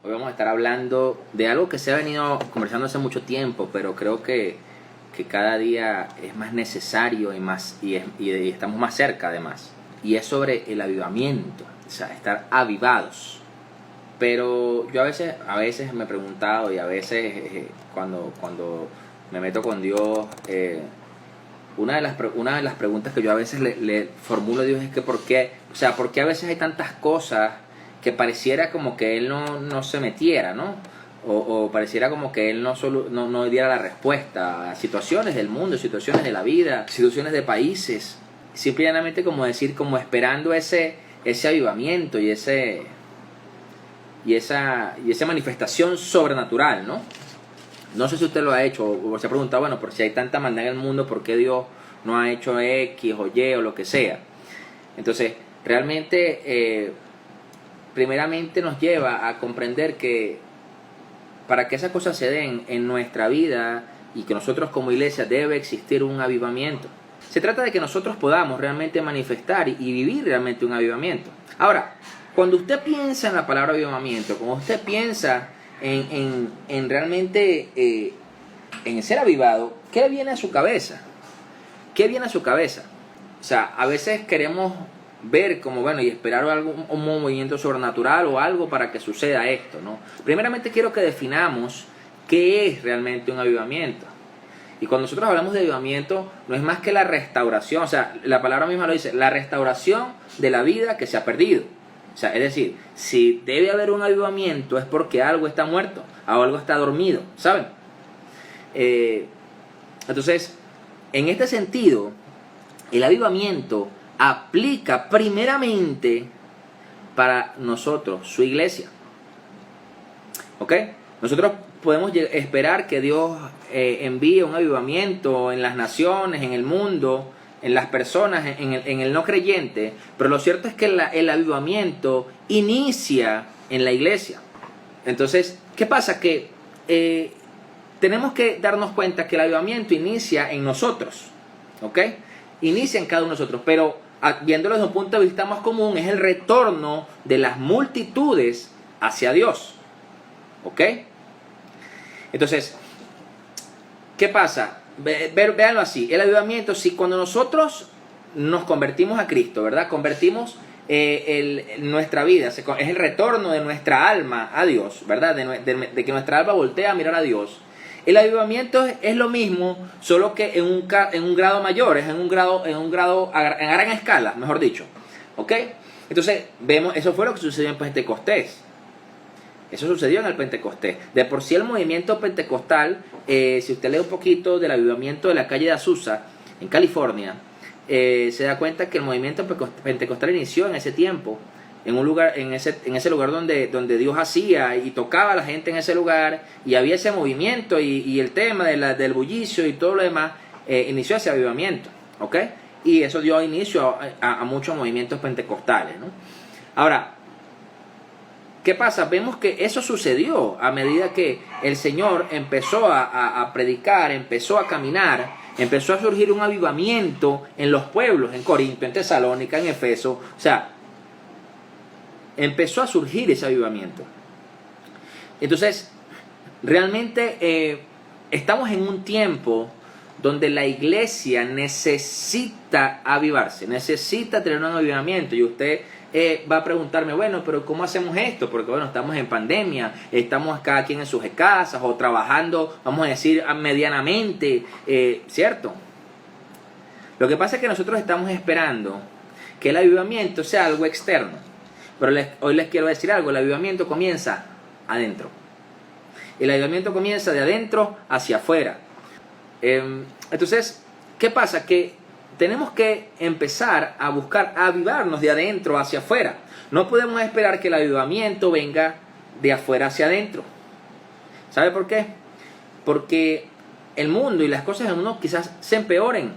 Hoy vamos a estar hablando de algo que se ha venido conversando hace mucho tiempo, pero creo que cada día es más necesario y estamos más cerca además. Y es sobre el avivamiento, o sea, estar avivados. Pero yo a veces me he preguntado y a veces cuando me meto con Dios, una de las preguntas que yo a veces le formulo a Dios es que ¿por qué a veces hay tantas cosas que pareciera como que Él no se metiera, ¿no? O pareciera como que Él no diera la respuesta a situaciones del mundo, situaciones de la vida, situaciones de países. Simplemente como decir, como esperando ese avivamiento y esa manifestación sobrenatural, ¿no? No sé si usted lo ha hecho o se ha preguntado, bueno, por si hay tanta maldad en el mundo, ¿por qué Dios no ha hecho X o Y o lo que sea? Entonces, realmente, primeramente nos lleva a comprender que para que esas cosas se den en nuestra vida y que nosotros como iglesia debe existir un avivamiento. Se trata de que nosotros podamos realmente manifestar y vivir realmente un avivamiento. Ahora, cuando usted piensa en la palabra avivamiento, cuando usted piensa en realmente en ser avivado, ¿qué viene a su cabeza? ¿Qué viene a su cabeza? O sea, a veces queremos ver como, bueno, y esperar un movimiento sobrenatural o algo para que suceda esto, ¿no? Primeramente quiero que definamos qué es realmente un avivamiento. Y cuando nosotros hablamos de avivamiento, no es más que la restauración, o sea, la palabra misma lo dice, la restauración de la vida que se ha perdido. O sea, es decir, si debe haber un avivamiento es porque algo está muerto o algo está dormido, ¿saben? Entonces, en este sentido, el avivamiento aplica primeramente para nosotros, su iglesia. ¿Ok? Nosotros podemos esperar que Dios envíe un avivamiento en las naciones, en el mundo, en las personas, en el no creyente, pero lo cierto es que el avivamiento inicia en la iglesia. Entonces, ¿qué pasa? Que tenemos que darnos cuenta que el avivamiento inicia en nosotros, ¿ok? Inicia en cada uno de nosotros, pero viéndolo desde un punto de vista más común, es el retorno de las multitudes hacia Dios, ¿ok? Entonces, ¿qué pasa? Véanlo así, el avivamiento, si cuando nosotros nos convertimos a Cristo, ¿verdad? Convertimos nuestra vida, es el retorno de nuestra alma a Dios, ¿verdad? De que nuestra alma voltea a mirar a Dios. El avivamiento es lo mismo, solo que en un grado mayor, es en gran escala, mejor dicho, ¿ok? Entonces, vemos, eso fue lo que sucedió en Pentecostés. Eso sucedió en el Pentecostés. De por sí el movimiento pentecostal, si usted lee un poquito del avivamiento de la calle de Azusa, en California, se da cuenta que el movimiento pentecostal inició en ese tiempo, en ese lugar donde Dios hacía y tocaba a la gente en ese lugar, y había ese movimiento y el tema del bullicio y todo lo demás, inició ese avivamiento, ¿ok? Y eso dio inicio a muchos movimientos pentecostales, ¿no? Ahora, ¿qué pasa? Vemos que eso sucedió a medida que el Señor empezó a predicar, empezó a caminar, empezó a surgir un avivamiento en los pueblos, en Corinto, en Tesalónica, en Efeso. O sea, empezó a surgir ese avivamiento. Entonces, realmente estamos en un tiempo donde la iglesia necesita avivarse, necesita tener un avivamiento. Y usted va a preguntarme, bueno, pero ¿cómo hacemos esto? Porque bueno, estamos en pandemia, estamos cada quien en sus casas o trabajando, vamos a decir, medianamente, ¿cierto? Lo que pasa es que nosotros estamos esperando que el avivamiento sea algo externo. Pero hoy les quiero decir algo, el avivamiento comienza adentro. El avivamiento comienza de adentro hacia afuera. Entonces, ¿qué pasa? Que tenemos que empezar a buscar avivarnos de adentro hacia afuera. No podemos esperar que el avivamiento venga de afuera hacia adentro. ¿Sabe por qué? Porque el mundo y las cosas del mundo quizás se empeoren.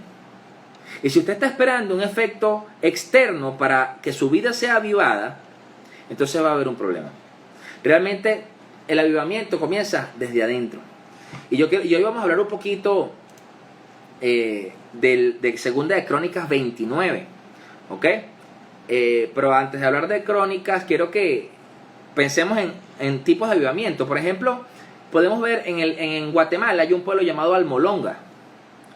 Y si usted está esperando un efecto externo para que su vida sea avivada, entonces va a haber un problema. Realmente el avivamiento comienza desde adentro. Y hoy vamos a hablar un poquito de Segunda de Crónicas 29, ¿ok? Pero antes de hablar de Crónicas, quiero que pensemos en tipos de avivamiento. Por ejemplo, podemos ver en Guatemala hay un pueblo llamado Almolonga.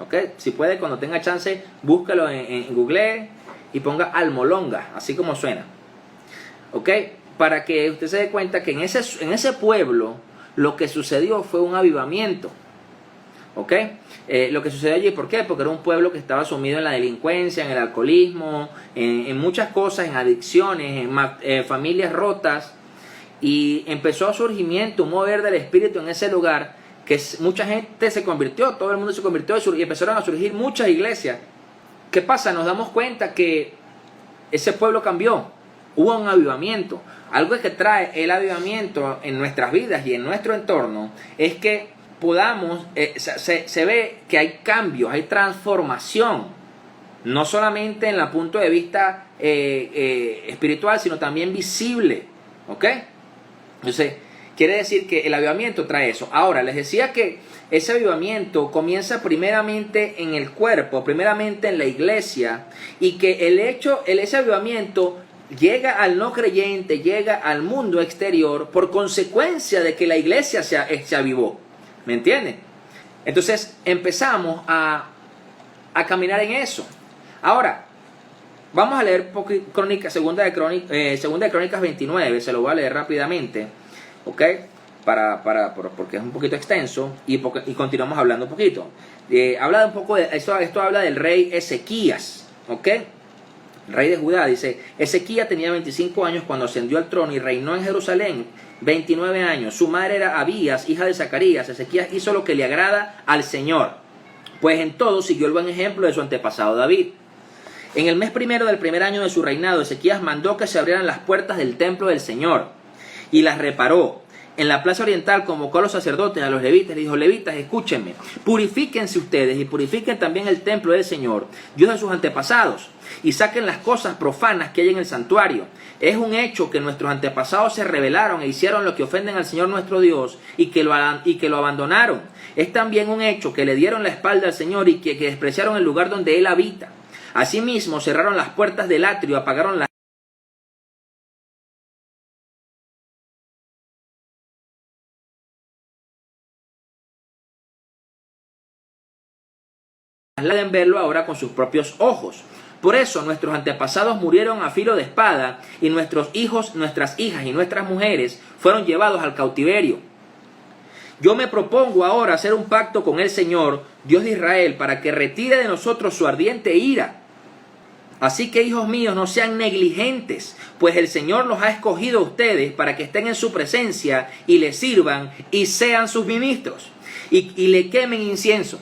¿Okay? Si puede, cuando tenga chance, búscalo en Google y ponga Almolonga, así como suena. ¿Ok? Para que usted se dé cuenta que en ese pueblo lo que sucedió fue un avivamiento. ¿Ok? Lo que sucedió allí, ¿por qué? Porque era un pueblo que estaba sumido en la delincuencia, en el alcoholismo, en muchas cosas, en adicciones, en familias rotas. Y empezó a surgimiento, un mover del espíritu en ese lugar, que mucha gente se convirtió, todo el mundo se convirtió y empezaron a surgir muchas iglesias. ¿Qué pasa? Nos damos cuenta que ese pueblo cambió, hubo un avivamiento. Algo que trae el avivamiento en nuestras vidas y en nuestro entorno es que podamos, se ve que hay cambios, hay transformación, no solamente en el punto de vista espiritual, sino también visible. ¿Ok? Entonces, quiere decir que el avivamiento trae eso. Ahora, les decía que ese avivamiento comienza primeramente en el cuerpo, primeramente en la iglesia, y que ese avivamiento llega al no creyente, llega al mundo exterior por consecuencia de que la iglesia se avivó. ¿Me entienden? Entonces empezamos a caminar en eso. Ahora, vamos a leer Segunda de Crónicas 29, se lo voy a leer rápidamente, ¿ok? Porque es un poquito extenso y continuamos hablando un poquito. Habla un poco de esto habla del rey Ezequías, ¿ok? Rey de Judá, dice, Ezequías tenía 25 años cuando ascendió al trono y reinó en Jerusalén 29 años. Su madre era Abías, hija de Zacarías. Ezequías hizo lo que le agrada al Señor, pues en todo siguió el buen ejemplo de su antepasado David. En el mes primero del primer año de su reinado, Ezequías mandó que se abrieran las puertas del templo del Señor y las reparó. En la plaza oriental convocó a los sacerdotes, a los levitas, le dijo: levitas, escúchenme, purifíquense ustedes y purifiquen también el templo del Señor, Dios de sus antepasados, y saquen las cosas profanas que hay en el santuario. Es un hecho que nuestros antepasados se rebelaron e hicieron lo que ofenden al Señor nuestro Dios y que lo abandonaron. Es también un hecho que le dieron la espalda al Señor y que despreciaron el lugar donde Él habita. Asimismo, cerraron las puertas del atrio, apagaron las pueden verlo ahora con sus propios ojos. Por eso nuestros antepasados murieron a filo de espada y nuestros hijos, nuestras hijas y nuestras mujeres fueron llevados al cautiverio. Yo me propongo ahora hacer un pacto con el Señor, Dios de Israel, para que retire de nosotros su ardiente ira. Así que, hijos míos, no sean negligentes, pues el Señor los ha escogido a ustedes para que estén en su presencia y le sirvan y sean sus ministros y le quemen incienso.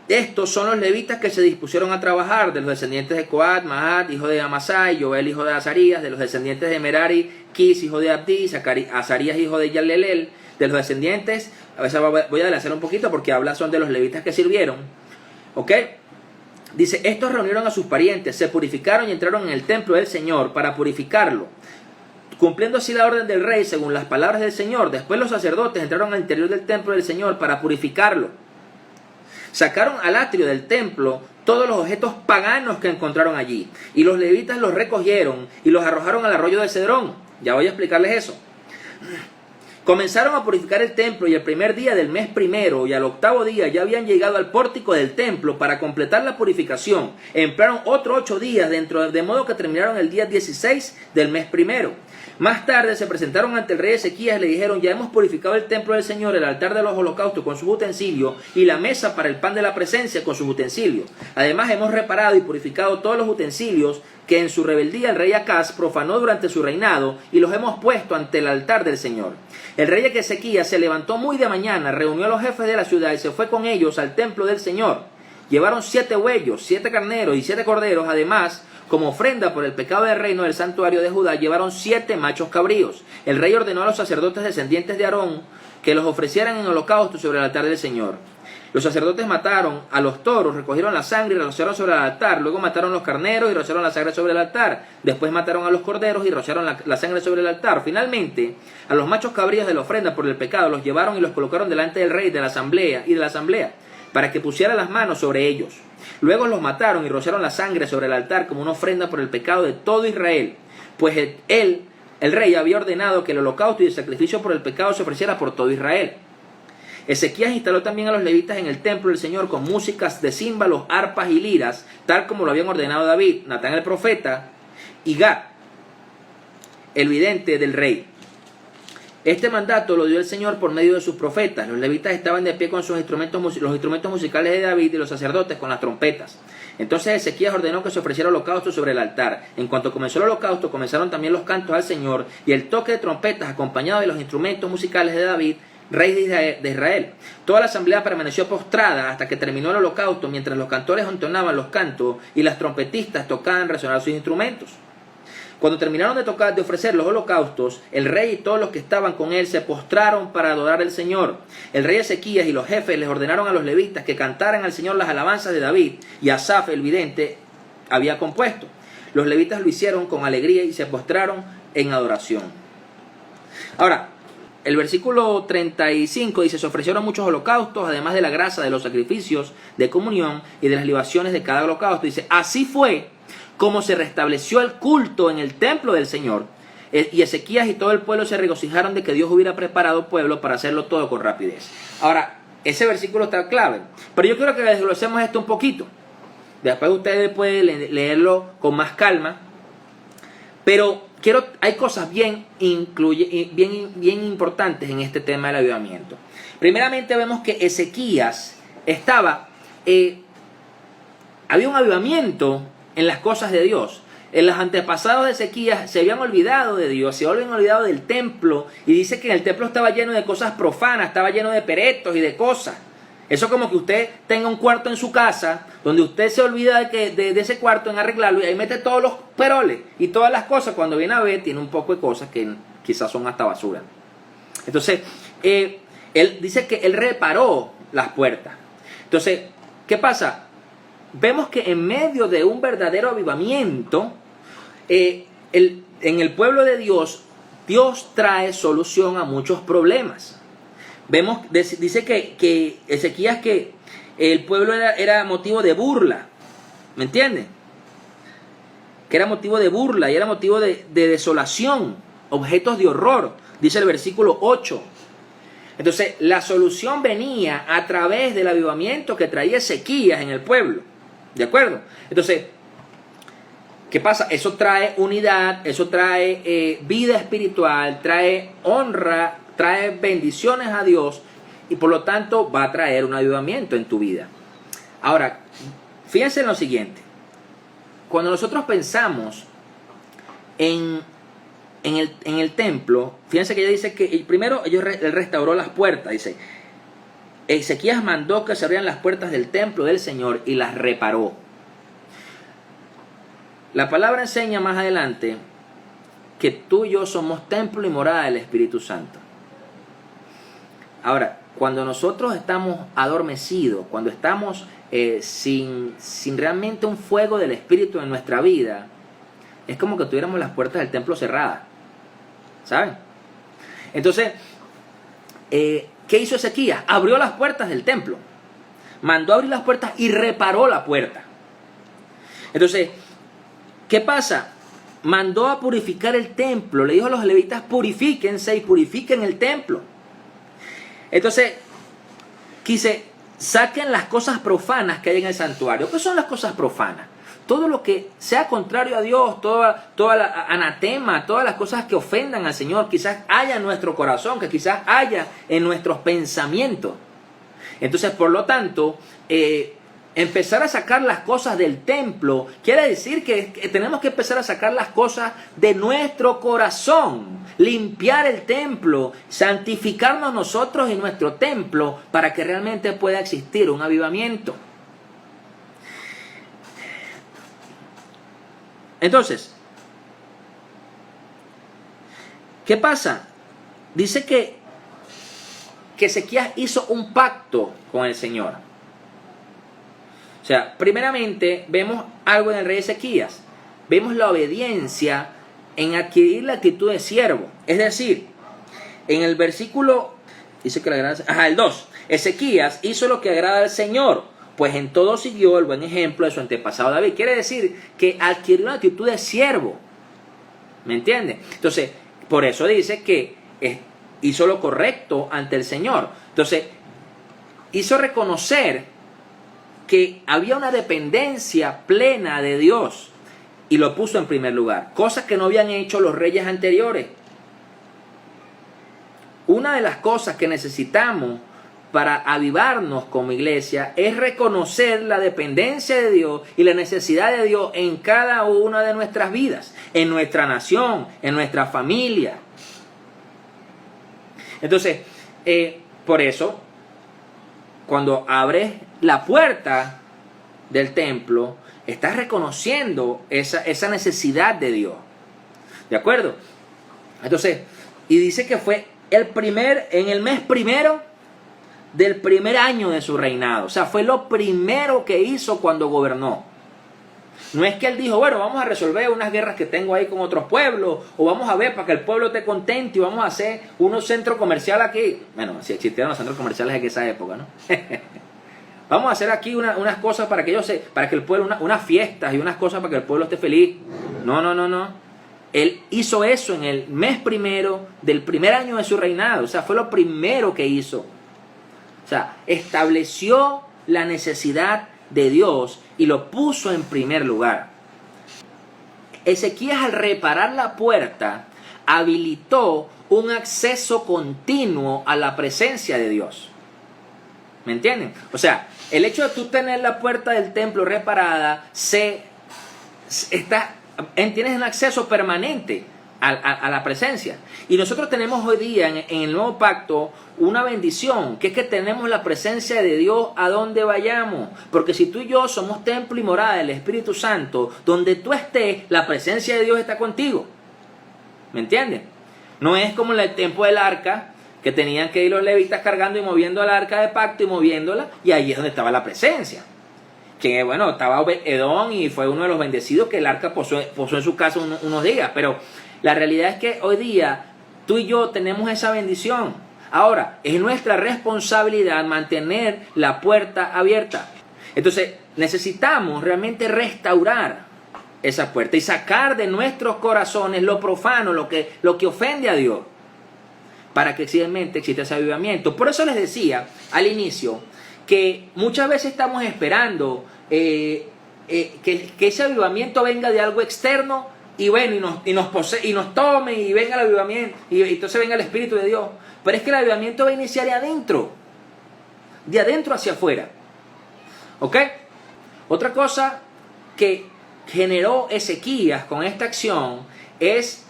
Estos son los levitas que se dispusieron a trabajar, de los descendientes de Coat, Mahat, hijo de Amasai, Joel, hijo de Azarías, de los descendientes de Merari, Kis, hijo de Abdi, Azarías, hijo de Yalelel, de los descendientes, a veces voy a adelantar un poquito porque son de los levitas que sirvieron, ¿ok? Dice, estos reunieron a sus parientes, se purificaron y entraron en el templo del Señor para purificarlo, cumpliendo así la orden del rey según las palabras del Señor. Después los sacerdotes entraron al interior del templo del Señor para purificarlo. Sacaron al atrio del templo todos los objetos paganos que encontraron allí, y los levitas los recogieron y los arrojaron al arroyo de Cedrón. Ya voy a explicarles eso. Comenzaron a purificar el templo, y el primer día del mes primero y al octavo día ya habían llegado al pórtico del templo para completar la purificación. Emplearon otros 8 días de modo que terminaron el día 16 del mes primero. Más tarde se presentaron ante el rey Ezequías y le dijeron: ya hemos purificado el templo del Señor, el altar de los holocaustos con sus utensilios y la mesa para el pan de la presencia con sus utensilios. Además hemos reparado y purificado todos los utensilios que en su rebeldía el rey Acaz profanó durante su reinado, y los hemos puesto ante el altar del Señor. El rey Ezequías se levantó muy de mañana, reunió a los jefes de la ciudad y se fue con ellos al templo del Señor. Llevaron 7 bueyos, 7 carneros y 7 corderos. Además, como ofrenda por el pecado del reino del santuario de Judá, llevaron 7 machos cabríos. El rey ordenó a los sacerdotes descendientes de Aarón que los ofrecieran en holocausto sobre el altar del Señor. Los sacerdotes mataron a los toros, recogieron la sangre y la rociaron sobre el altar. Luego mataron los carneros y rociaron la sangre sobre el altar. Después mataron a los corderos y rociaron la sangre sobre el altar. Finalmente, a los machos cabríos de la ofrenda por el pecado los llevaron y los colocaron delante del rey de la asamblea para que pusiera las manos sobre ellos. Luego los mataron y rociaron la sangre sobre el altar como una ofrenda por el pecado de todo Israel, pues él el rey había ordenado que el holocausto y el sacrificio por el pecado se ofreciera por todo Israel. Ezequías instaló también a los levitas en el templo del Señor con músicas de címbalos, arpas y liras, tal como lo habían ordenado David, Natán el profeta y Gad, el vidente del rey. Este mandato lo dio el Señor por medio de sus profetas. Los levitas estaban de pie con sus los instrumentos musicales de David y los sacerdotes con las trompetas. Entonces Ezequías ordenó que se ofreciera holocausto sobre el altar. En cuanto comenzó el holocausto, comenzaron también los cantos al Señor y el toque de trompetas acompañado de los instrumentos musicales de David, rey de Israel. Toda la asamblea permaneció postrada hasta que terminó el holocausto, mientras los cantores entonaban los cantos y las trompetistas tocaban resonar sus instrumentos. Cuando terminaron de ofrecer los holocaustos, el rey y todos los que estaban con él se postraron para adorar al Señor. El rey Ezequías y los jefes les ordenaron a los levitas que cantaran al Señor las alabanzas de David y Asaf el vidente había compuesto. Los levitas lo hicieron con alegría y se postraron en adoración. Ahora, el versículo 35 dice: se ofrecieron muchos holocaustos, además de la grasa de los sacrificios de comunión y de las libaciones de cada holocausto. Dice: así fue como se restableció el culto en el templo del Señor. Y Ezequías y todo el pueblo se regocijaron de que Dios hubiera preparado pueblo para hacerlo todo con rapidez. Ahora, ese versículo está clave, pero yo quiero que desglosemos esto un poquito. Después ustedes pueden leerlo con más calma, pero hay cosas bien importantes en este tema del avivamiento. Primeramente vemos que Ezequías había un avivamiento en las cosas de Dios. En los antepasados de Ezequías se habían olvidado de Dios, se habían olvidado del templo, y dice que en el templo estaba lleno de cosas profanas, estaba lleno de peretos y de cosas. Eso como que usted tenga un cuarto en su casa, donde usted se olvida de ese cuarto en arreglarlo, y ahí mete todos los peroles y todas las cosas. Cuando viene a ver, tiene un poco de cosas que quizás son hasta basura. Entonces, él dice que él reparó las puertas. Entonces, ¿qué pasa? Vemos que en medio de un verdadero avivamiento, en el pueblo de Dios, Dios trae solución a muchos problemas. Dice que Ezequías, que el pueblo era motivo de burla, ¿me entienden? Que era motivo de burla y era motivo de desolación, objetos de horror, dice el versículo 8. Entonces, la solución venía a través del avivamiento que traía Ezequías en el pueblo. ¿De acuerdo? Entonces, ¿qué pasa? Eso trae unidad, eso trae vida espiritual, trae honra, trae bendiciones a Dios y por lo tanto va a traer un avivamiento en tu vida. Ahora, fíjense en lo siguiente. Cuando nosotros pensamos en el templo, fíjense que ella dice que primero él restauró las puertas, dice: Ezequías mandó que se abrieran las puertas del templo del Señor y las reparó. La palabra enseña más adelante que tú y yo somos templo y morada del Espíritu Santo. Ahora, cuando nosotros estamos adormecidos, cuando estamos sin realmente un fuego del Espíritu en nuestra vida, es como que tuviéramos las puertas del templo cerradas, ¿saben? Entonces, ¿qué hizo Ezequías? Abrió las puertas del templo. Mandó abrir las puertas y reparó la puerta. Entonces, ¿qué pasa? Mandó a purificar el templo. Le dijo a los levitas: purifíquense y purifiquen el templo. Entonces, saquen las cosas profanas que hay en el santuario. ¿Qué son las cosas profanas? Todo lo que sea contrario a Dios, toda la anatema, todas las cosas que ofendan al Señor, quizás haya en nuestro corazón, que quizás haya en nuestros pensamientos. Entonces, por lo tanto, empezar a sacar las cosas del templo quiere decir que tenemos que empezar a sacar las cosas de nuestro corazón, limpiar el templo, santificarnos nosotros y nuestro templo para que realmente pueda existir un avivamiento. Entonces, ¿qué pasa? Dice que Ezequías hizo un pacto con el Señor. O sea, primeramente vemos algo en el rey Ezequías. Vemos la obediencia en adquirir la actitud de siervo. Es decir, en el versículo, dice que el 2, Ezequías hizo lo que agrada al Señor, pues en todo siguió el buen ejemplo de su antepasado David. Quiere decir que adquirió una actitud de siervo. ¿Me entiendes? Entonces, Por eso dice que hizo lo correcto ante el Señor. Entonces, hizo reconocer que había una dependencia plena de Dios y lo puso en primer lugar, cosas que no habían hecho los reyes anteriores. Una de las cosas que necesitamos para avivarnos como iglesia es reconocer la dependencia de Dios y la necesidad de Dios en cada una de nuestras vidas, en nuestra nación, en nuestra familia. Entonces, por eso, cuando abres la puerta del templo, estás reconociendo esa necesidad de Dios. ¿De acuerdo? Entonces, y dice que fue en el mes primero del primer año de su reinado. O sea, fue lo primero que hizo cuando gobernó. No es que él dijo, bueno, vamos a resolver unas guerras que tengo ahí con otros pueblos, o vamos a ver para que el pueblo esté contento y vamos a hacer unos centros comerciales aquí. Bueno, si existieron los centros comerciales en esa época, ¿no? Vamos a hacer aquí unas cosas para que el pueblo, unas fiestas y unas cosas para que el pueblo esté feliz. No. Él hizo eso en el mes primero del primer año de su reinado. O sea, fue lo primero que hizo. O sea, estableció la necesidad de Dios y lo puso en primer lugar. Ezequías, al reparar la puerta, habilitó un acceso continuo a la presencia de Dios. ¿Me entienden? O sea, el hecho de tú tener la puerta del templo reparada, tienes un acceso permanente a la presencia. Y nosotros tenemos hoy día en el nuevo pacto una bendición, que es que tenemos la presencia de Dios a donde vayamos. Porque si tú y yo somos templo y morada del Espíritu Santo, donde tú estés, la presencia de Dios está contigo. ¿Me entiendes? No es como en el tiempo del arca, que tenían que ir los levitas cargando y moviendo el arca de pacto y moviéndola, y ahí es donde estaba la presencia. Que bueno, estaba Edom y fue uno de los bendecidos que el arca posó en su casa unos días. Pero la realidad es que hoy día tú y yo tenemos esa bendición. Ahora, es nuestra responsabilidad mantener la puerta abierta. Entonces, necesitamos realmente restaurar esa puerta y sacar de nuestros corazones lo profano, lo que ofende a Dios, para que realmente exista ese avivamiento. Por eso les decía al inicio que muchas veces estamos esperando que ese avivamiento venga de algo externo y bueno, y nos tome y venga el avivamiento y entonces venga el Espíritu de Dios. Pero es que el avivamiento va a iniciar de adentro hacia afuera. ¿Ok? Otra cosa que generó Ezequías con esta acción es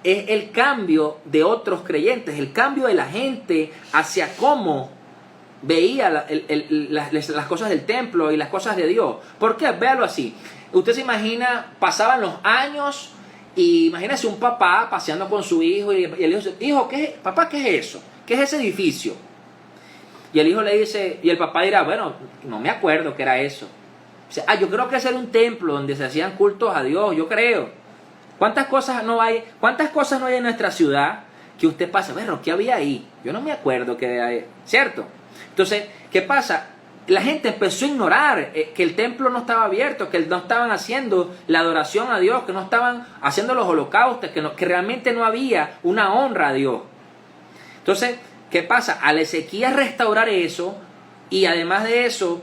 el cambio de otros creyentes, el cambio de la gente hacia cómo veía las cosas del templo y las cosas de Dios. ¿Por qué? Véalo así. Usted se imagina, pasaban los años y imagínese un papá paseando con su hijo y el hijo dice, hijo, papá, ¿qué es eso? ¿Qué es ese edificio? Y el hijo le dice, y el papá dirá, bueno, no me acuerdo qué era eso. Dice, yo creo que ese era un templo donde se hacían cultos a Dios, yo creo. ¿Cuántas cosas no hay en nuestra ciudad que usted pasa? Bueno, ¿qué había ahí? Yo no me acuerdo qué hay, ¿cierto? Entonces, ¿qué pasa? La gente empezó a ignorar que el templo no estaba abierto, que no estaban haciendo la adoración a Dios, que no estaban haciendo los holocaustos, que realmente no había una honra a Dios. Entonces, ¿qué pasa? Al Ezequías restaurar eso y además de eso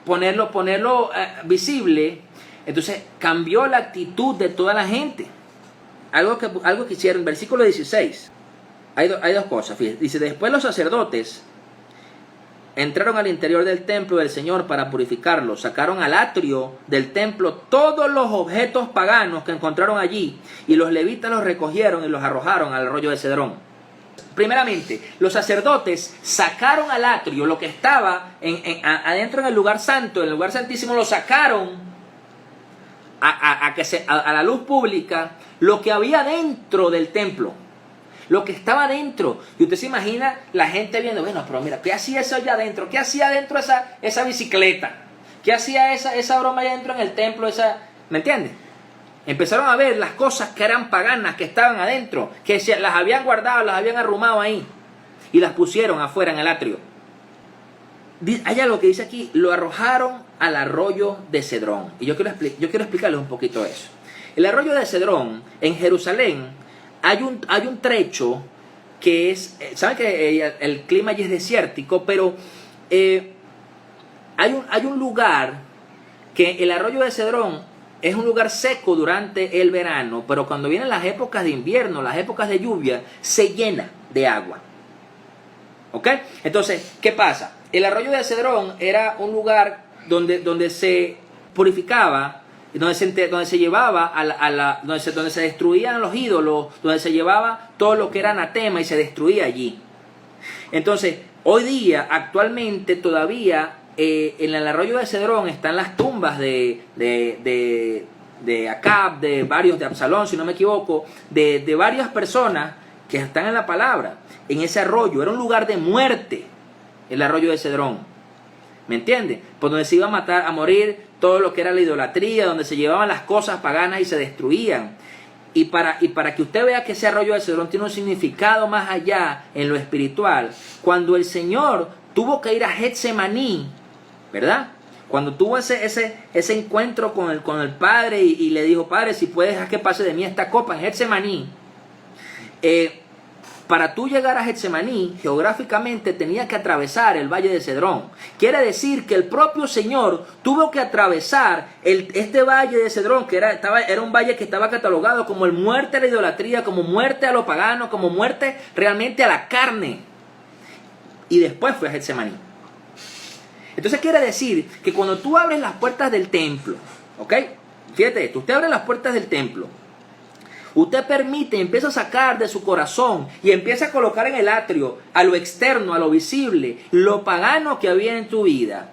ponerlo visible, entonces cambió la actitud de toda la gente. Algo que hicieron, versículo 16. Hay dos cosas, fíjate. Dice, después los sacerdotes entraron al interior del templo del Señor para purificarlo. Sacaron al atrio del templo todos los objetos paganos que encontraron allí y los levitas los recogieron y los arrojaron al arroyo de Cedrón. Primeramente, los sacerdotes sacaron al atrio, lo que estaba adentro en el lugar santo, en el lugar santísimo, lo sacaron a la luz pública, lo que había dentro del templo. Lo que estaba adentro. Y usted se imagina la gente viendo, bueno, pero mira, ¿qué hacía eso allá adentro? ¿Qué hacía adentro esa bicicleta? ¿Qué hacía esa broma allá adentro en el templo? ¿Me entiendes? Empezaron a ver las cosas que eran paganas, que estaban adentro, que las habían guardado, las habían arrumado ahí. Y las pusieron afuera en el atrio. Hay algo que dice aquí, lo arrojaron al arroyo de Cedrón. Y yo quiero explicarles un poquito eso. El arroyo de Cedrón, en Jerusalén, hay un trecho que es, saben que el clima allí es desértico, pero hay un lugar que el arroyo de Cedrón es un lugar seco durante el verano, pero cuando vienen las épocas de invierno, las épocas de lluvia, se llena de agua. ¿Ok? Entonces, ¿qué pasa? El arroyo de Cedrón era un lugar donde se purificaba, donde se llevaba donde se destruían los ídolos, donde se llevaba todo lo que era anatema y se destruía allí. Entonces, hoy día, actualmente, todavía en el arroyo de Cedrón están las tumbas de Acab, de Absalón, si no me equivoco, de varias personas que están en la palabra. En ese arroyo, era un lugar de muerte, el arroyo de Cedrón. ¿Me entiendes? Por donde se iba a morir todo lo que era la idolatría, donde se llevaban las cosas paganas y se destruían. Y para que usted vea que ese arroyo de Cedrón tiene un significado más allá en lo espiritual, cuando el Señor tuvo que ir a Getsemaní, ¿verdad? Cuando tuvo ese encuentro con el Padre y le dijo, Padre, si puedes dejar que pase de mí esta copa en Getsemaní, para tú llegar a Getsemaní, geográficamente tenías que atravesar el valle de Cedrón. Quiere decir que el propio Señor tuvo que atravesar este valle de Cedrón, que era un valle que estaba catalogado como el muerte a la idolatría, como muerte a lo pagano, como muerte realmente a la carne. Y después fue a Getsemaní. Entonces quiere decir que cuando tú abres las puertas del templo, ¿ok? Fíjate esto, usted abre las puertas del templo, usted permite, empieza a sacar de su corazón y empieza a colocar en el atrio, a lo externo, a lo visible, lo pagano que había en tu vida.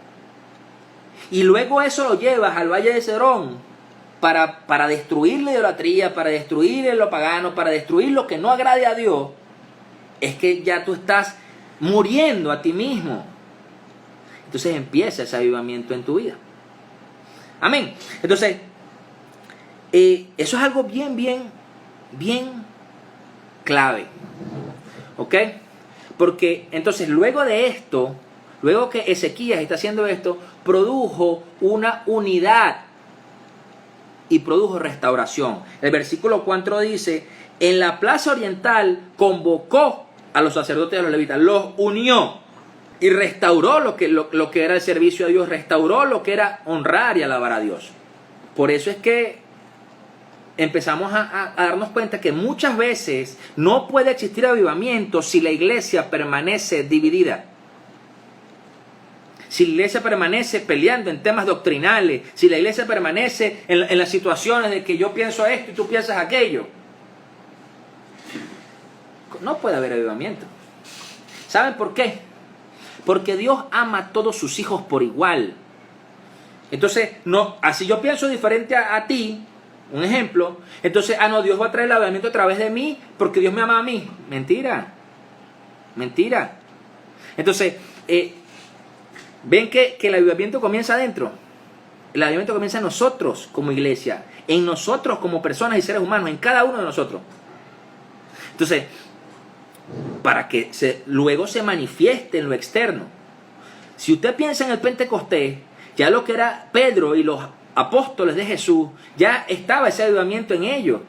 Y luego eso lo llevas al valle de Cedrón para destruir la idolatría, para destruir lo pagano, para destruir lo que no agrade a Dios. Es que ya tú estás muriendo a ti mismo. Entonces empieza ese avivamiento en tu vida. Amén. Entonces, eso es algo bien clave. ¿Ok? Porque entonces luego de esto, luego que Ezequías está haciendo esto, produjo una unidad y produjo restauración. El versículo 4 dice, en la plaza oriental convocó a los sacerdotes y a los levitas, los unió y restauró lo que era el servicio a Dios, restauró lo que era honrar y alabar a Dios. Por eso es que empezamos a darnos cuenta que muchas veces no puede existir avivamiento si la iglesia permanece dividida. Si la iglesia permanece peleando en temas doctrinales, si la iglesia permanece en las situaciones de que yo pienso esto y tú piensas aquello, no puede haber avivamiento. ¿Saben por qué? Porque Dios ama a todos sus hijos por igual. Entonces, no, así yo pienso diferente a ti, un ejemplo, entonces, no, Dios va a traer el avivamiento a través de mí porque Dios me ama a mí. Mentira. Mentira. Entonces, ven que el avivamiento comienza adentro. El avivamiento comienza en nosotros como iglesia, en nosotros como personas y seres humanos, en cada uno de nosotros. Entonces, para que luego se manifieste en lo externo. Si usted piensa en el Pentecostés, ya lo que era Pedro y los apóstoles de Jesús, ya estaba ese avivamiento en ellos.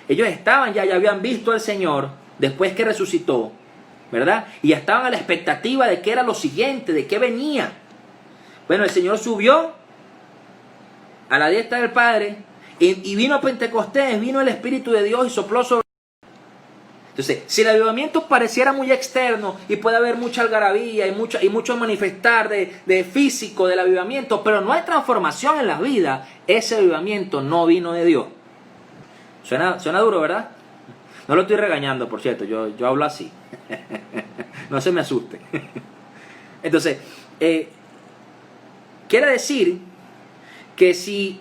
Ellos estaban, ya habían visto al Señor después que resucitó, ¿verdad? Y ya estaban a la expectativa de qué era lo siguiente, de qué venía. Bueno, el Señor subió a la diestra del Padre y vino Pentecostés, vino el Espíritu de Dios y sopló sobre. Entonces, si el avivamiento pareciera muy externo y puede haber mucha algarabía y mucho manifestar de físico del avivamiento, pero no hay transformación en la vida, ese avivamiento no vino de Dios. Suena duro, ¿verdad? No lo estoy regañando, por cierto, yo hablo así. No se me asuste. Entonces, quiere decir que si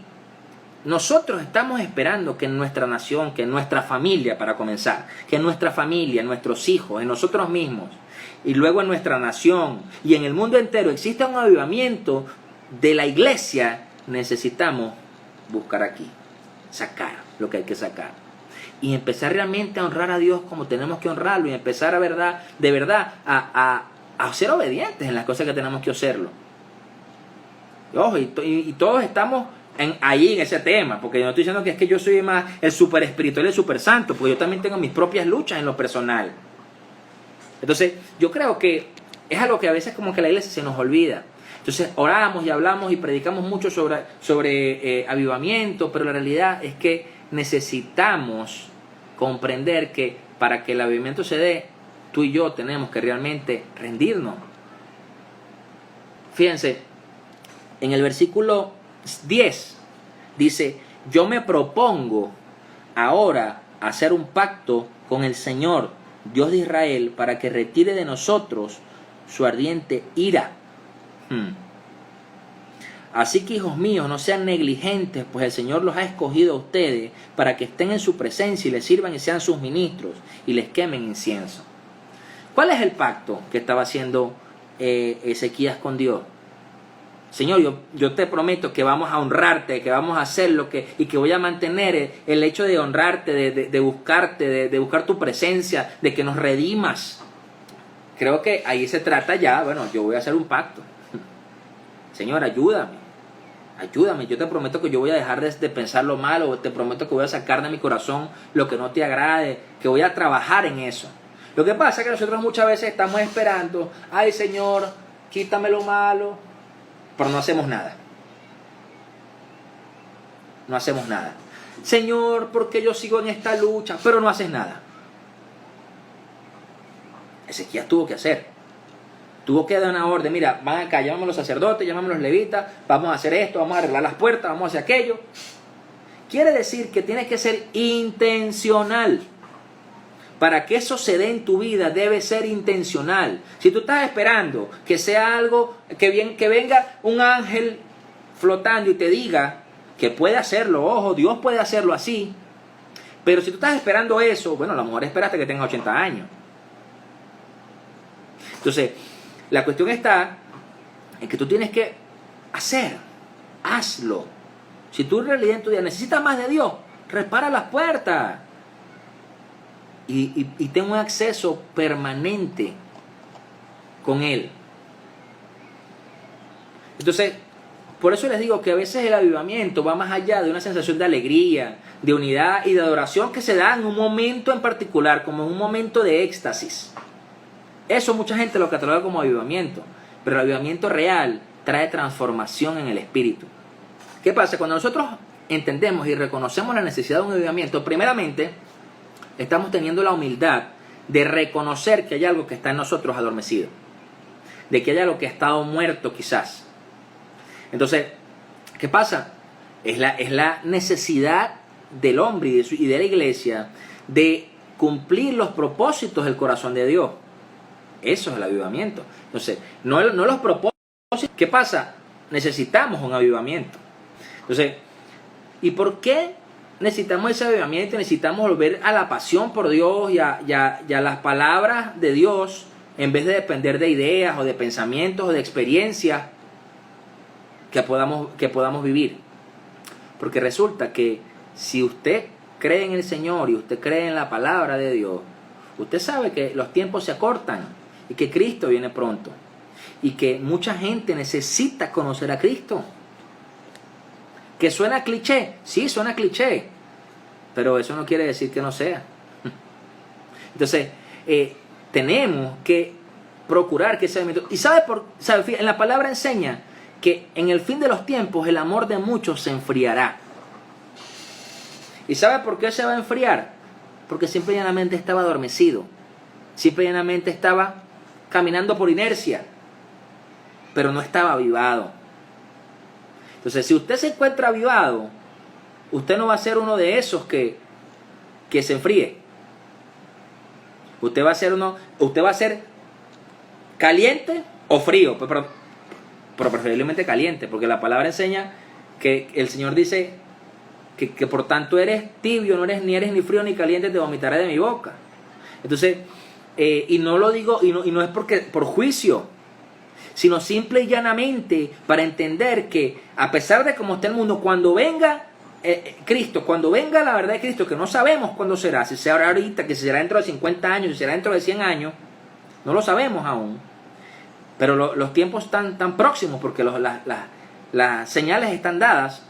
nosotros estamos esperando que en nuestra nación, que en nuestra familia, para comenzar, que en nuestra familia, en nuestros hijos, en nosotros mismos, y luego en nuestra nación y en el mundo entero exista un avivamiento de la iglesia, necesitamos buscar aquí, sacar lo que hay que sacar. Y empezar realmente a honrar a Dios como tenemos que honrarlo y empezar de verdad a ser obedientes en las cosas que tenemos que hacerlo. Y ojo, y todos estamos ahí en ese tema, porque yo no estoy diciendo que es que yo soy más el super espiritual y el super santo, porque yo también tengo mis propias luchas en lo personal. Entonces, yo creo que es algo que a veces como que la iglesia se nos olvida. Entonces, oramos y hablamos y predicamos mucho sobre avivamiento, pero la realidad es que necesitamos comprender que para que el avivamiento se dé, tú y yo tenemos que realmente rendirnos. Fíjense, en el versículo 10 dice: yo me propongo ahora hacer un pacto con el Señor, Dios de Israel, para que retire de nosotros su ardiente ira. Así que, hijos míos, no sean negligentes, pues el Señor los ha escogido a ustedes para que estén en su presencia y les sirvan y sean sus ministros y les quemen incienso. ¿Cuál es el pacto que estaba haciendo Ezequías con Dios? Señor, yo te prometo que vamos a honrarte, que vamos a hacer y que voy a mantener el hecho de honrarte, de buscarte, de buscar tu presencia, de que nos redimas. Creo que ahí se trata ya, bueno, yo voy a hacer un pacto. Señor, ayúdame, yo te prometo que yo voy a dejar de pensar lo malo, te prometo que voy a sacar de mi corazón lo que no te agrade, que voy a trabajar en eso. Lo que pasa es que nosotros muchas veces estamos esperando, ay Señor, quítame lo malo, pero no hacemos nada. No hacemos nada. Señor, ¿por qué yo sigo en esta lucha? Pero no haces nada. Ezequías tuvo que hacer. Tuvo que dar una orden, mira, van acá, llámame a los sacerdotes, llámame a los levitas, vamos a hacer esto, vamos a arreglar las puertas, vamos a hacer aquello. Quiere decir que tiene que ser intencional. Para que eso se dé en tu vida debe ser intencional. Si tú estás esperando que sea algo, que venga un ángel flotando y te diga que puede hacerlo, ojo, Dios puede hacerlo así, pero si tú estás esperando eso, bueno, a lo mejor esperaste que tengas 80 años. Entonces, la cuestión está en que tú tienes que hazlo. Si tú en realidad en tu día necesitas más de Dios, repara las puertas. Y ten un acceso permanente con Él. Entonces, por eso les digo que a veces el avivamiento va más allá de una sensación de alegría, de unidad y de adoración que se da en un momento en particular, como en un momento de éxtasis. Eso mucha gente lo cataloga como avivamiento, pero el avivamiento real trae transformación en el espíritu. ¿Qué pasa? Cuando nosotros entendemos y reconocemos la necesidad de un avivamiento, primeramente estamos teniendo la humildad de reconocer que hay algo que está en nosotros adormecido, de que hay algo que ha estado muerto quizás. Entonces, ¿qué pasa? Es la necesidad del hombre y de la iglesia de cumplir los propósitos del corazón de Dios. Eso es el avivamiento. Entonces, no los propósitos. ¿Qué pasa? Necesitamos un avivamiento. Entonces, ¿y por qué necesitamos ese avivamiento? Necesitamos volver a la pasión por Dios y a las palabras de Dios, en vez de depender de ideas o de pensamientos o de experiencias que podamos vivir. Porque resulta que si usted cree en el Señor y usted cree en la palabra de Dios, usted sabe que los tiempos se acortan y que Cristo viene pronto y que mucha gente necesita conocer a Cristo. ¿Que suena cliché? Sí, suena cliché, pero eso no quiere decir que no sea. Entonces, tenemos que procurar que ese avivamiento. Y en la palabra enseña que en el fin de los tiempos el amor de muchos se enfriará. ¿Y sabe por qué se va a enfriar? Porque simple y llanamente estaba adormecido. Simple y llanamente estaba caminando por inercia, pero no estaba avivado. Entonces, si usted se encuentra avivado, usted no va a ser uno de esos que se enfríe. Usted va a ser caliente o frío, pero preferiblemente caliente, porque la palabra enseña que el Señor dice que por tanto eres tibio, ni eres ni frío ni caliente, te vomitaré de mi boca. Entonces, y no lo digo, y no es por juicio, sino simple y llanamente para entender que a pesar de cómo está el mundo, cuando venga Cristo, cuando venga la verdad de Cristo, que no sabemos cuándo será, si será ahorita, que será dentro de 50 años, si será dentro de 100 años, no lo sabemos aún, pero los tiempos están tan próximos porque las señales están dadas.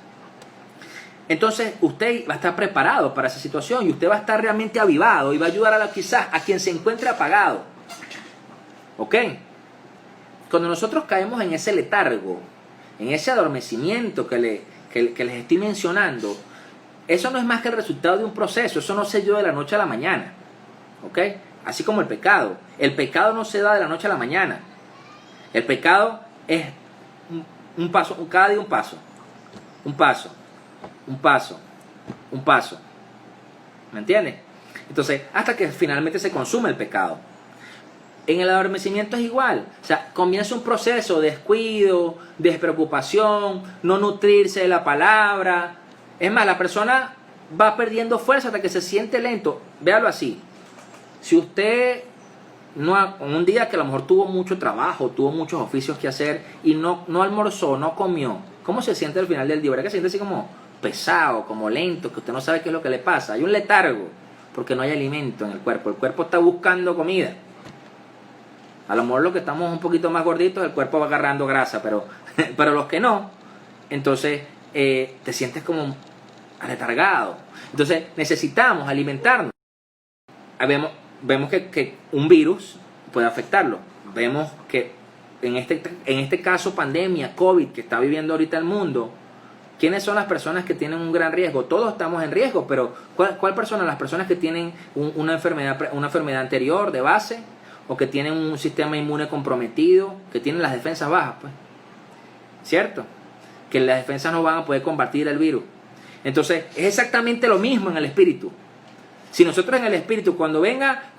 entonces usted va a estar preparado para esa situación y usted va a estar realmente avivado y va a ayudar quizás a quien se encuentre apagado. ¿Ok? Cuando nosotros caemos en ese letargo, en ese adormecimiento que les estoy mencionando, eso no es más que el resultado de un proceso, eso no se dio de la noche a la mañana. ¿Ok? Así como el pecado. El pecado no se da de la noche a la mañana. El pecado es un paso, cada día un paso. Un paso, un paso, un paso. ¿Me entiendes? Entonces, hasta que finalmente se consume el pecado. En el adormecimiento es igual. O sea, comienza un proceso de descuido, despreocupación, no nutrirse de la palabra. Es más, la persona va perdiendo fuerza hasta que se siente lento. Véalo así. Si usted un día que a lo mejor tuvo mucho trabajo, tuvo muchos oficios que hacer y no almorzó, no comió, ¿cómo se siente al final del día? ¿Verdad que se siente así como pesado, como lento, que usted no sabe qué es lo que le pasa? Hay un letargo porque no hay alimento en el cuerpo. El cuerpo está buscando comida. A lo mejor los que estamos un poquito más gorditos, el cuerpo va agarrando grasa, pero los que no, entonces te sientes como aletargado. Entonces necesitamos alimentarnos. Vemos que un virus puede afectarlo. Vemos que en este caso pandemia, COVID, que está viviendo ahorita el mundo, ¿quiénes son las personas que tienen un gran riesgo? Todos estamos en riesgo, pero ¿cuál persona? Las personas que tienen una enfermedad anterior de base, o que tienen un sistema inmune comprometido, que tienen las defensas bajas, pues. ¿Cierto? Que las defensas no van a poder combatir el virus. Entonces, es exactamente lo mismo en el espíritu. Si nosotros en el espíritu, cuando venga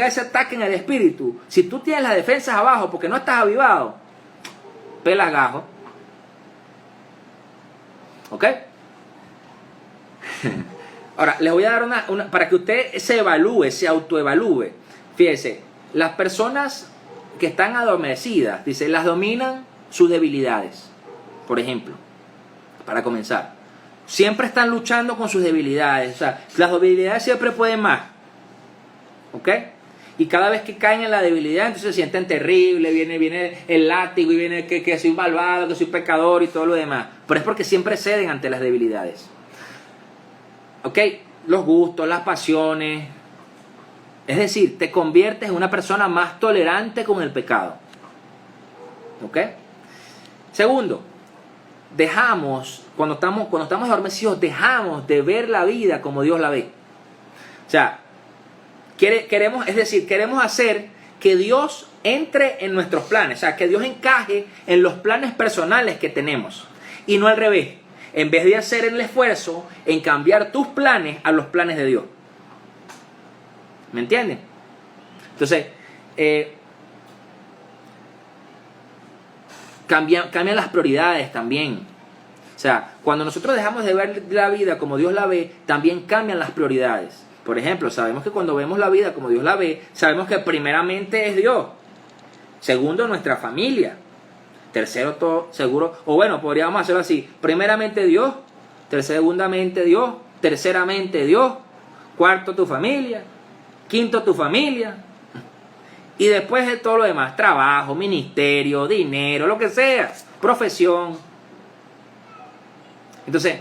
ese ataque en el espíritu, si tú tienes las defensas abajo porque no estás avivado, pelas gajo. ¿Ok? Ahora, les voy a dar una para que usted se evalúe, se autoevalúe. Fíjese, las personas que están adormecidas, dice, las dominan sus debilidades. Por ejemplo, para comenzar, siempre están luchando con sus debilidades. O sea, las debilidades siempre pueden más. ¿Ok? Y cada vez que caen en la debilidad, entonces se sienten terrible, viene el látigo y viene que soy malvado, que soy pecador y todo lo demás. Pero es porque siempre ceden ante las debilidades. ¿Ok? Los gustos, las pasiones. Es decir, te conviertes en una persona más tolerante con el pecado. ¿Ok? Segundo, cuando estamos adormecidos, dejamos de ver la vida como Dios la ve. O sea, queremos hacer que Dios entre en nuestros planes. O sea, que Dios encaje en los planes personales que tenemos. Y no al revés. En vez de hacer el esfuerzo en cambiar tus planes a los planes de Dios. ¿Me entienden? Entonces, cambian las prioridades también. O sea, cuando nosotros dejamos de ver la vida como Dios la ve, también cambian las prioridades. Por ejemplo, sabemos que cuando vemos la vida como Dios la ve, sabemos que primeramente es Dios. Segundo, nuestra familia. Tercero, todo seguro. O bueno, podríamos hacerlo así. Primeramente Dios. Segundamente Dios. Terceramente Dios. Cuarto, tu familia. Quinto, tu familia. Y después de todo lo demás. Trabajo, ministerio, dinero, lo que sea. Profesión. Entonces,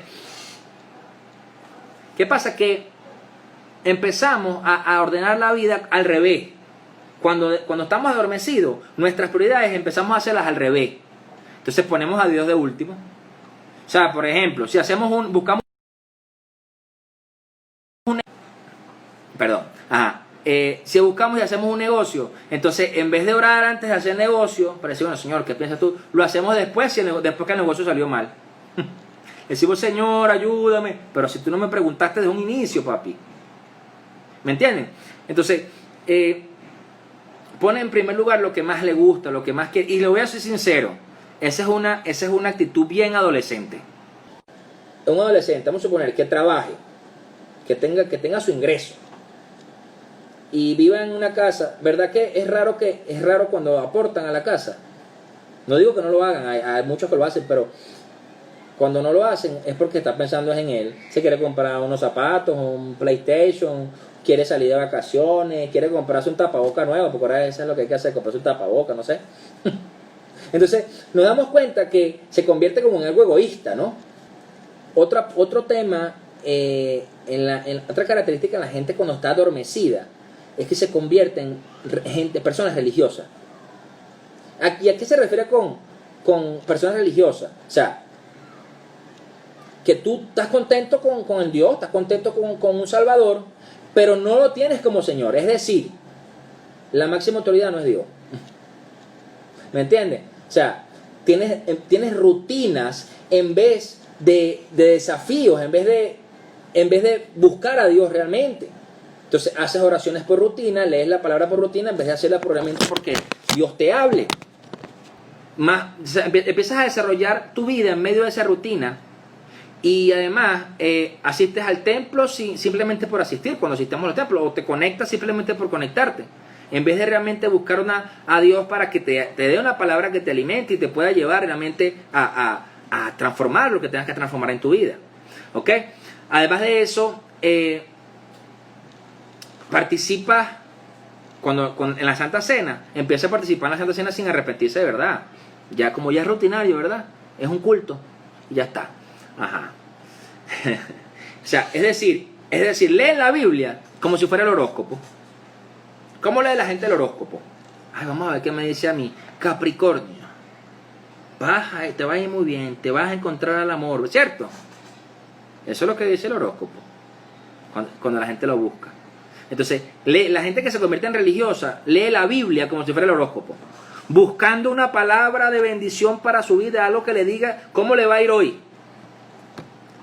¿qué pasa? Que empezamos a ordenar la vida al revés. Cuando estamos adormecidos, nuestras prioridades empezamos a hacerlas al revés. Entonces ponemos a Dios de último. O sea, por ejemplo, si buscamos si buscamos y hacemos un negocio, entonces en vez de orar antes de hacer negocio, para decir, bueno, Señor, ¿qué piensas tú? Lo hacemos después que el negocio salió mal. Decimos, Señor, ayúdame. Pero si tú no me preguntaste desde un inicio, papi. ¿Me entienden? Entonces, pone en primer lugar lo que más le gusta, lo que más quiere. Y le voy a ser sincero, esa es una actitud bien adolescente. Un adolescente, vamos a suponer, que trabaje, que tenga su ingreso y viva en una casa. ¿Verdad que es raro cuando aportan a la casa? No digo que no lo hagan, hay muchos que lo hacen, pero cuando no lo hacen es porque está pensando en él. Se quiere comprar unos zapatos, un PlayStation, quiere salir de vacaciones, quiere comprarse un tapaboca nuevo, porque ahora eso es lo que hay que hacer, comprarse un tapaboca, no sé. Entonces nos damos cuenta que se convierte como en algo egoísta, ¿no? Otro tema, otra característica de la gente cuando está adormecida es que se convierte en personas religiosas. ¿Y a qué se refiere con personas religiosas? O sea, que tú estás contento con el Dios, estás contento con un Salvador, pero no lo tienes como Señor. Es decir, la máxima autoridad no es Dios. ¿Me entiendes? O sea, tienes rutinas en vez de desafíos, en vez de buscar a Dios realmente. Entonces haces oraciones por rutina, lees la palabra por rutina en vez de hacerla probablemente porque Dios te hable. O sea, empiezas a desarrollar tu vida en medio de esa rutina. Y además asistes al templo simplemente por asistir, cuando asistimos al templo, o te conectas simplemente por conectarte, en vez de realmente buscar a Dios para que te dé una palabra que te alimente y te pueda llevar realmente a transformar lo que tengas que transformar en tu vida. ¿Ok? Además de eso, participa en la Santa Cena, empieza a participar en la Santa Cena sin arrepentirse de verdad. Ya como ya es rutinario, ¿verdad? Es un culto y ya está. Ajá. O sea, es decir, leen la Biblia como si fuera el horóscopo. ¿Cómo lee la gente el horóscopo? Ay, vamos a ver qué me dice a mí. Capricornio. Te va a ir muy bien, te vas a encontrar al amor, ¿cierto? Eso es lo que dice el horóscopo cuando la gente lo busca. Entonces, la gente que se convierte en religiosa lee la Biblia como si fuera el horóscopo, buscando una palabra de bendición para su vida, algo que le diga cómo le va a ir hoy.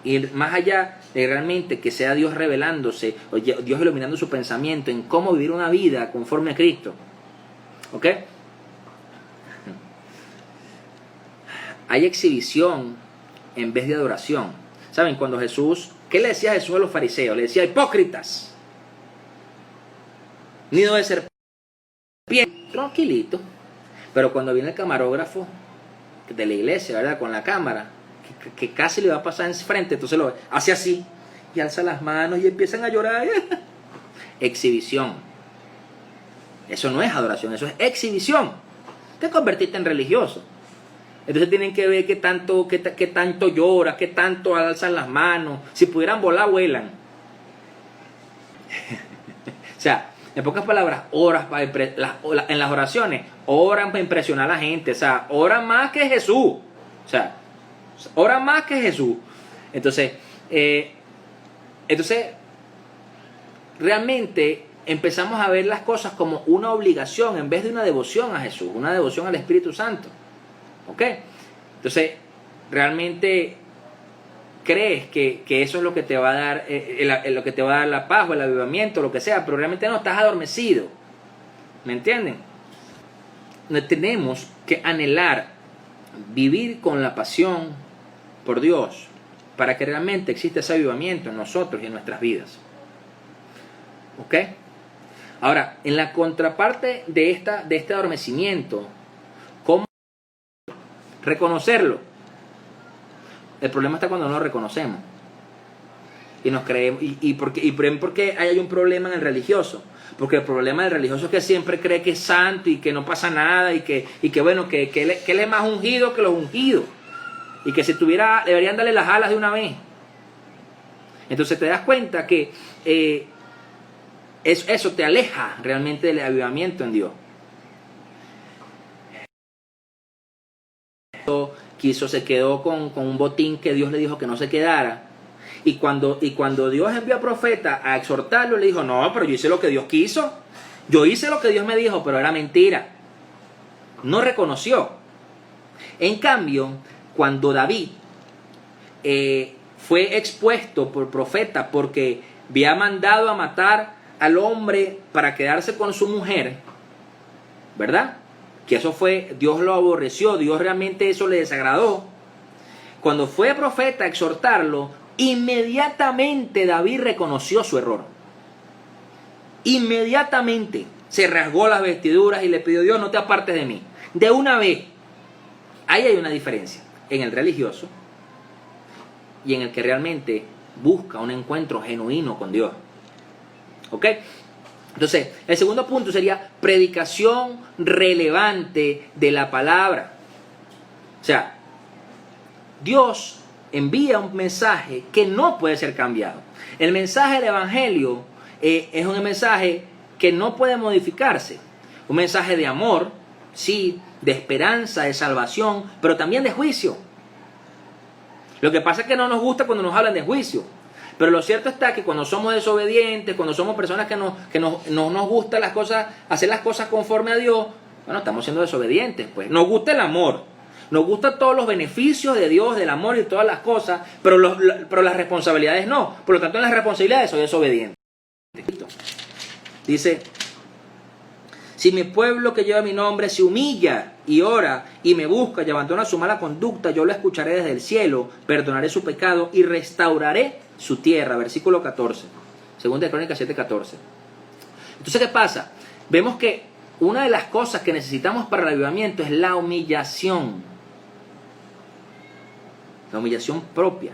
Y más allá de realmente que sea Dios revelándose, o Dios iluminando su pensamiento en cómo vivir una vida conforme a Cristo. ¿Ok? Hay exhibición en vez de adoración. ¿Saben? Cuando ¿qué le decía Jesús a los fariseos? Le decía, hipócritas, nido de serpiente, tranquilito. Pero cuando viene el camarógrafo de la iglesia, ¿verdad? Con la cámara, que casi le va a pasar enfrente, entonces lo hace así y alza las manos y empiezan a llorar. Exhibición. Eso no es adoración, eso es exhibición. Te convertiste en religioso. Entonces tienen que ver qué tanto llora, qué tanto alzan las manos. Si pudieran volar, vuelan. O sea, en pocas palabras, en las oraciones, oran para impresionar a la gente. O sea, oran más que Jesús. O sea, oran más que Jesús. Entonces, realmente empezamos a ver las cosas como una obligación en vez de una devoción a Jesús, una devoción al Espíritu Santo. ¿Ok? Entonces, realmente crees que eso es lo que te va a dar lo que te va a dar la paz o el avivamiento, lo que sea, pero realmente no, estás adormecido. ¿Me entienden? Tenemos que anhelar vivir con la pasión por Dios para que realmente exista ese avivamiento en nosotros y en nuestras vidas. ¿Ok? Ahora, en la contraparte de este adormecimiento, ¿cómo reconocerlo? El problema está cuando no lo reconocemos y nos creemos. ¿Por qué hay un problema en el religioso? Porque el problema del religioso es que siempre cree que es santo y que no pasa nada y que bueno, que él es más ungido que los ungidos y que si deberían darle las alas de una vez. Entonces te das cuenta que eso te aleja realmente del avivamiento en Dios. Se quedó con un botín que Dios le dijo que no se quedara. Y cuando Dios envió a profeta a exhortarlo, le dijo, no, pero yo hice lo que Dios quiso. Yo hice lo que Dios me dijo, pero era mentira. No reconoció. En cambio, cuando David fue expuesto por profeta porque había mandado a matar al hombre para quedarse con su mujer, ¿verdad? Que eso Dios lo aborreció, Dios realmente eso le desagradó. Cuando fue profeta a exhortarlo, inmediatamente David reconoció su error. Inmediatamente se rasgó las vestiduras y le pidió, Dios, no te apartes de mí. De una vez. Ahí hay una diferencia en el religioso y en el que realmente busca un encuentro genuino con Dios. ¿Ok? Entonces, el segundo punto sería predicación relevante de la palabra. O sea, Dios envía un mensaje que no puede ser cambiado. El mensaje del Evangelio es un mensaje que no puede modificarse. Un mensaje de amor, sí, de esperanza, de salvación, pero también de juicio. Lo que pasa es que no nos gusta cuando nos hablan de juicio. Pero lo cierto está que cuando somos desobedientes, cuando somos personas que no nos gustan las cosas, hacer las cosas conforme a Dios, bueno, estamos siendo desobedientes, pues. Nos gusta el amor, nos gustan todos los beneficios de Dios, del amor y todas las cosas, pero las responsabilidades no. Por lo tanto, en las responsabilidades soy desobediente. Dice, si mi pueblo que lleva mi nombre se humilla y ora y me busca y abandona su mala conducta, yo lo escucharé desde el cielo, perdonaré su pecado y restauraré su tierra. Versículo 14. Segunda de Crónicas 7:14. Entonces, ¿qué pasa? Vemos que una de las cosas que necesitamos para el avivamiento es la humillación. La humillación propia.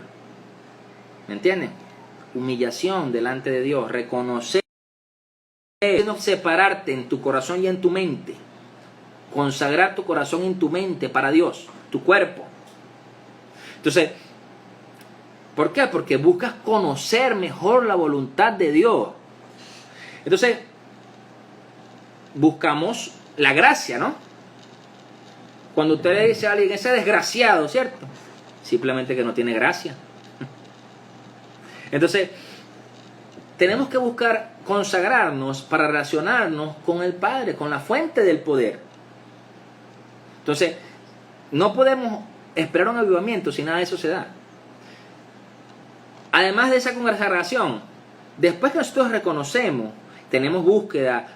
¿Me entienden? Humillación delante de Dios. Reconocer. Separarte en tu corazón y en tu mente. Consagrar tu corazón y tu mente para Dios. Tu cuerpo. Entonces, ¿por qué? Porque buscas conocer mejor la voluntad de Dios. Entonces, buscamos la gracia, ¿no? Cuando usted le dice a alguien, ese desgraciado, ¿cierto? Simplemente que no tiene gracia. Entonces, tenemos que buscar consagrarnos para relacionarnos con el Padre, con la fuente del poder. Entonces, no podemos esperar un avivamiento si nada de eso se da. Además de esa consagración, después que nosotros reconocemos, tenemos búsqueda,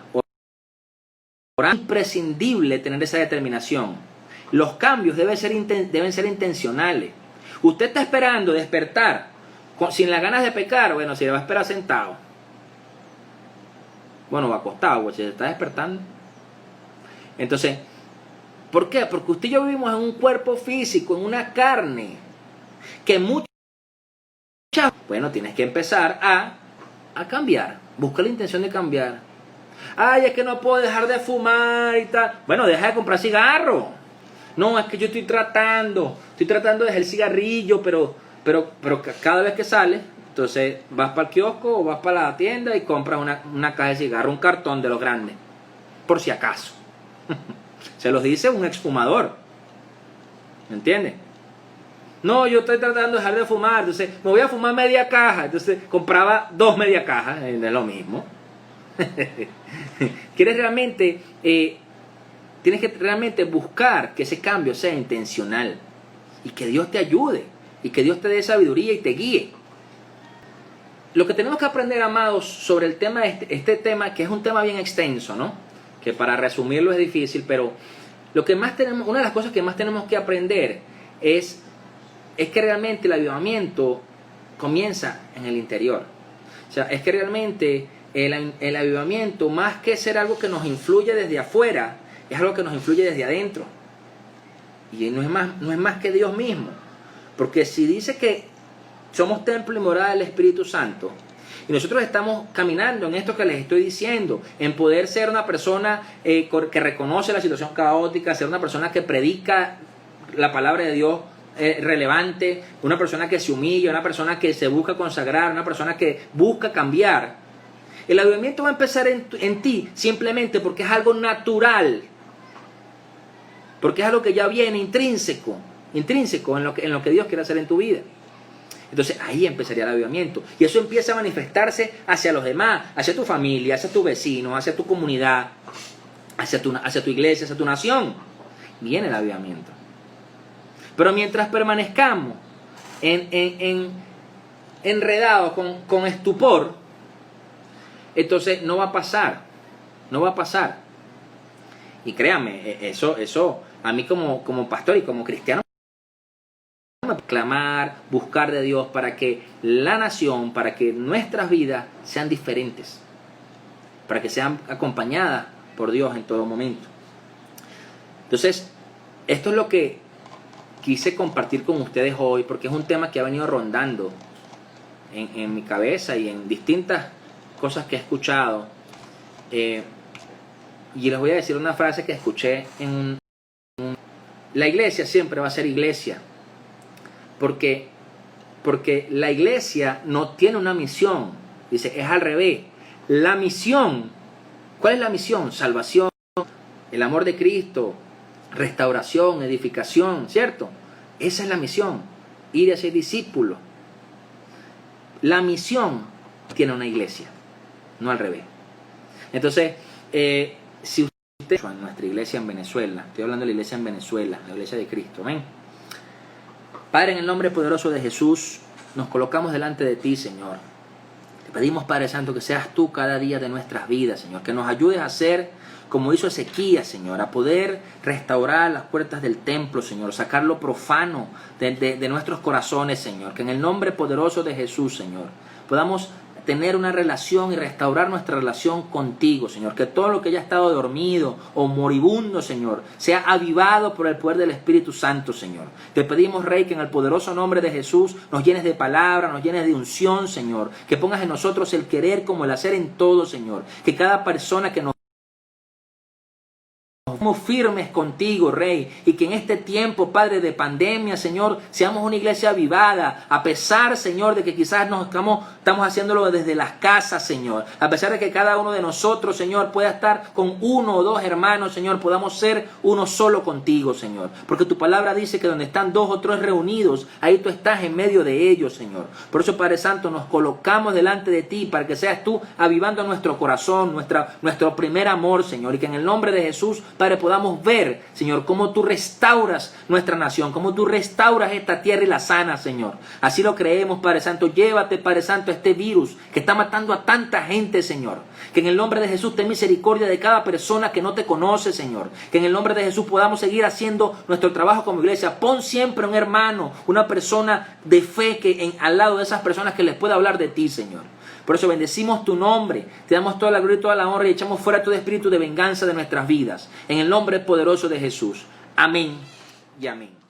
es imprescindible tener esa determinación. Los cambios deben ser intencionales. Usted está esperando despertar sin las ganas de pecar, bueno, si le va a esperar sentado, bueno, va acostado, pues, si se está despertando. Entonces, ¿por qué? Porque usted y yo vivimos en un cuerpo físico, en una carne, que bueno, tienes que empezar a cambiar. Busca la intención de cambiar. Ay, es que no puedo dejar de fumar y tal. Bueno, deja de comprar cigarro. No, es que yo estoy tratando de dejar el cigarrillo, pero cada vez que sales, entonces vas para el kiosco o vas para la tienda y compras una caja de cigarro, un cartón de los grandes, por si acaso. Se los dice un exfumador. ¿Me entiendes? No, yo estoy tratando de dejar de fumar, entonces me voy a fumar media caja. Entonces compraba 2 media cajas, es lo mismo. Quieres realmente, tienes que realmente buscar que ese cambio sea intencional y que Dios te ayude y que Dios te dé sabiduría y te guíe. Lo que tenemos que aprender, amados, sobre el tema, este tema, que es un tema bien extenso, ¿no? Que para resumirlo es difícil, pero lo que más tenemos, una de las cosas que más tenemos que aprender es que realmente el avivamiento comienza en el interior. O sea, es que realmente el avivamiento, más que ser algo que nos influye desde afuera, es algo que nos influye desde adentro. Y no es más que Dios mismo. Porque si dice que somos templo y morada del Espíritu Santo, y nosotros estamos caminando en esto que les estoy diciendo, en poder ser una persona que reconoce la situación caótica, ser una persona que predica la palabra de Dios relevante, una persona que se humilla, una persona que se busca consagrar, una persona que busca cambiar. El avivamiento va a empezar en ti simplemente porque es algo natural, porque es algo que ya viene intrínseco en lo que Dios quiere hacer en tu vida. Entonces ahí empezaría el avivamiento, y eso empieza a manifestarse hacia los demás, hacia tu familia, hacia tu vecino, hacia tu comunidad, hacia tu iglesia, hacia tu nación. Viene el avivamiento. Pero mientras permanezcamos enredados con estupor, entonces no va a pasar. Y créanme, eso a mí como pastor y como cristiano, clamar, buscar de Dios para que la nación, para que nuestras vidas sean diferentes, para que sean acompañadas por Dios en todo momento. Entonces, esto es lo que quise compartir con ustedes hoy, porque es un tema que ha venido rondando en mi cabeza y en distintas cosas que he escuchado. Y les voy a decir una frase que escuché la iglesia siempre va a ser iglesia, porque Porque la iglesia no tiene una misión. Dice, es al revés. La misión, ¿cuál es la misión? Salvación, el amor de Cristo, restauración, edificación, ¿cierto? Esa es la misión, ir a ser discípulo. La misión tiene una iglesia, no al revés. Entonces, si usted en nuestra iglesia en Venezuela, estoy hablando de la iglesia en Venezuela, la iglesia de Cristo, amén. Padre, en el nombre poderoso de Jesús, nos colocamos delante de ti, Señor. Te pedimos, Padre Santo, que seas tú cada día de nuestras vidas, Señor. Que nos ayudes a hacer como hizo Ezequías, Señor. A poder restaurar las puertas del templo, Señor. Sacar lo profano de nuestros corazones, Señor. Que en el nombre poderoso de Jesús, Señor, podamos tener una relación y restaurar nuestra relación contigo, Señor. Que todo lo que haya estado dormido o moribundo, Señor, sea avivado por el poder del Espíritu Santo, Señor. Te pedimos, Rey, que en el poderoso nombre de Jesús nos llenes de palabra, nos llenes de unción, Señor. Que pongas en nosotros el querer como el hacer en todo, Señor. Que cada persona que nos firmes contigo, Rey, y que en este tiempo, Padre, de pandemia, Señor, seamos una iglesia avivada, a pesar, Señor, de que quizás estamos haciéndolo desde las casas, Señor, a pesar de que cada uno de nosotros, Señor, pueda estar con uno o dos hermanos, Señor, podamos ser uno solo contigo, Señor, porque tu palabra dice que donde están dos o tres reunidos, ahí tú estás en medio de ellos, Señor. Por eso, Padre Santo, nos colocamos delante de ti para que seas tú avivando nuestro corazón, nuestro primer amor, Señor, y que en el nombre de Jesús, Padre, podamos ver, Señor, cómo tú restauras nuestra nación, cómo tú restauras esta tierra y la sanas, Señor. Así lo creemos, Padre Santo. Llévate, Padre Santo, este virus que está matando a tanta gente, Señor. Que en el nombre de Jesús ten misericordia de cada persona que no te conoce, Señor. Que en el nombre de Jesús podamos seguir haciendo nuestro trabajo como iglesia. Pon siempre un hermano, una persona de fe al lado de esas personas que les pueda hablar de ti, Señor. Por eso bendecimos tu nombre, te damos toda la gloria y toda la honra y echamos fuera todo espíritu de venganza de nuestras vidas. En el nombre poderoso de Jesús. Amén y amén.